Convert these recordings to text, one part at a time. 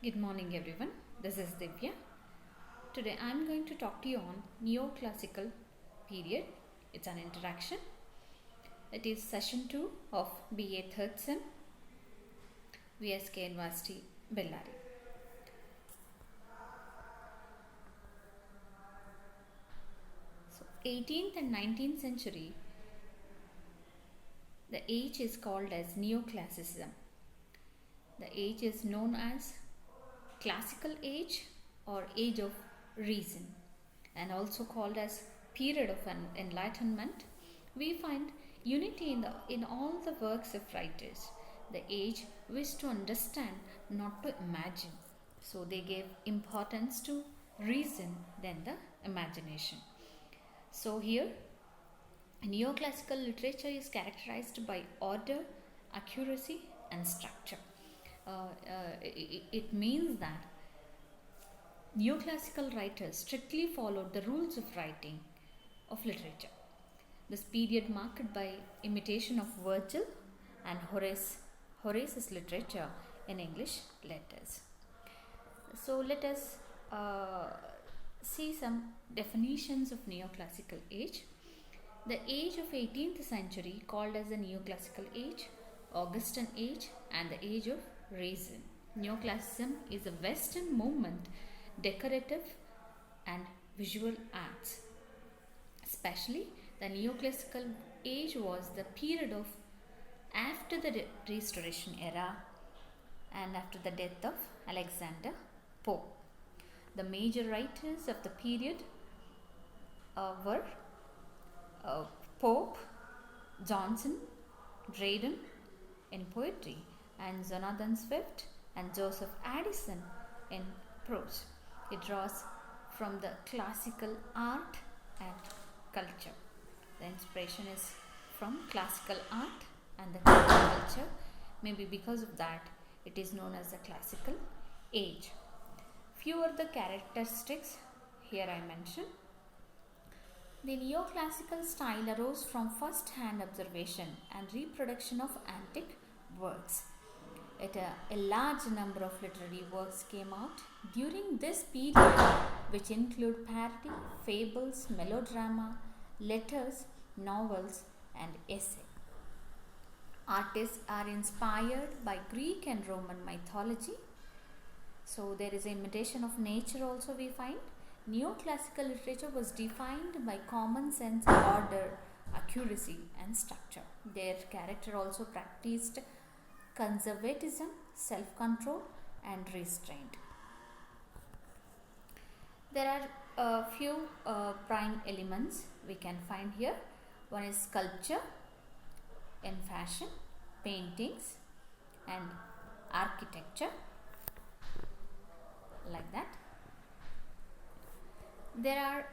Good morning everyone, this is Divya. Today I am going to talk to you on Neoclassical Period. It's an interaction. It is session 2 of B.A. III VSK University, Ballary. So 18th and 19th century, the age is called as Neoclassicism. The age is known as Classical Age or Age of Reason, and also called as Period of Enlightenment. We find unity in all the works of writers. The age wished to understand, not to imagine. So they gave importance to reason than the imagination. So here, neoclassical literature is characterized by order, accuracy, and structure. It means that neoclassical writers strictly followed the rules of writing of literature. This period marked by imitation of Virgil and Horace's literature in English letters. So let us see some definitions of neoclassical age. The age of 18th century called as the neoclassical age, Augustan age, and the age of reason. Neoclassicism is a Western movement, decorative and visual arts. Especially the neoclassical age was the period of after the Restoration era and after the death of Alexander Pope. The major writers of the period were Pope, Johnson, Dryden in poetry, and Jonathan Swift and Joseph Addison in prose. It draws from the classical art and culture. The inspiration is from classical art and the culture. Maybe because of that, it is known as the classical age. Few are the characteristics here I mention. The neoclassical style arose from first-hand observation and reproduction of antique works. A large number of literary works came out during this period, which include parody, fables, melodrama, letters, novels, and essay. Artists are inspired by Greek and Roman mythology. So there is an imitation of nature also we find. Neoclassical literature was defined by common sense, order, accuracy, and structure. Their character also practiced conservatism, self-control, and restraint. There are a few prime elements we can find here. One is sculpture in fashion, paintings, and architecture, like that. There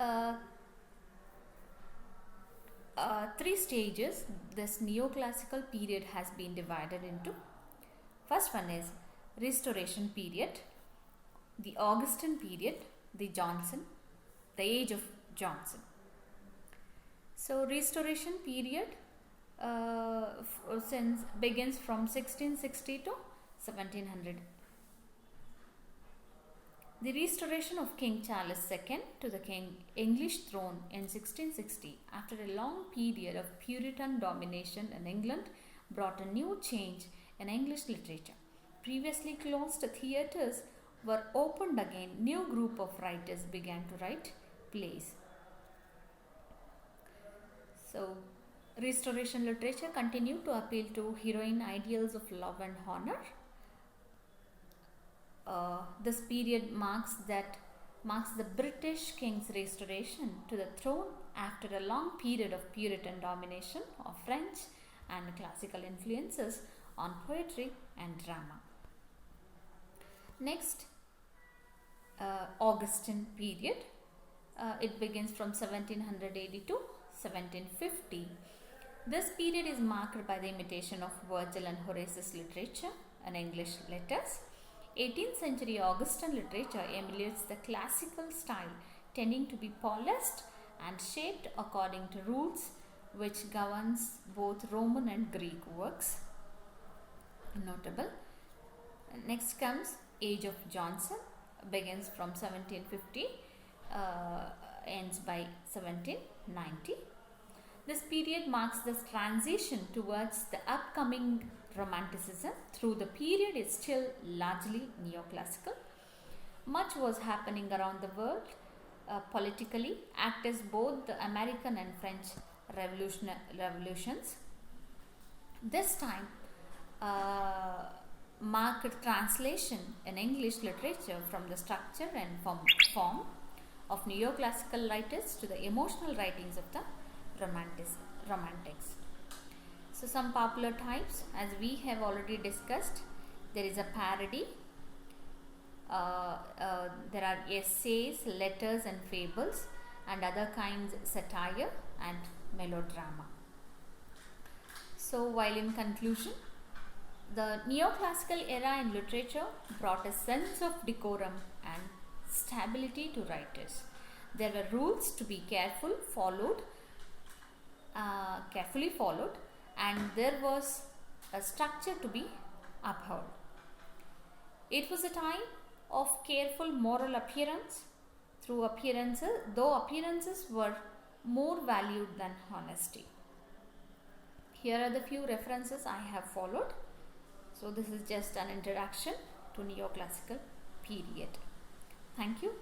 are three stages this neoclassical period has been divided into. First one is Restoration period, the Augustan period, the age of Johnson. So Restoration period begins from 1660 to 1700. The restoration of King Charles II to the English throne in 1660, after a long period of Puritan domination in England, brought a new change in English literature. Previously closed theatres were opened again. New group of writers began to write plays. So, Restoration literature continued to appeal to heroine ideals of love and honor. This period marks the British King's restoration to the throne after a long period of Puritan domination of French and classical influences on poetry and drama. Next, Augustan period. It begins from 1780 to 1750. This period is marked by the imitation of Virgil and Horace's literature and English letters. 18th century Augustan literature emulates the classical style, tending to be polished and shaped according to rules which governs both Roman and Greek works. Notable. Next comes age of Johnson begins from 1750, ends by 1790. This period marks the transition towards the upcoming Romanticism. Through the period is still largely neoclassical. Much was happening around the world politically, act as both the American and French revolutions. This time marked translation in English literature from the structure and form of neoclassical writers to the emotional writings of the romantics. So some popular types, as we have already discussed, there is a parody, there are essays, letters and fables, and other kinds satire and melodrama. So while in conclusion, the neoclassical era in literature brought a sense of decorum and stability to writers. There were rules to be carefully followed, and there was a structure to be upheld. It was a time of careful moral appearance, though appearances were more valued than honesty. Here are the few references I have followed. So this is just an introduction to neoclassical period. Thank you.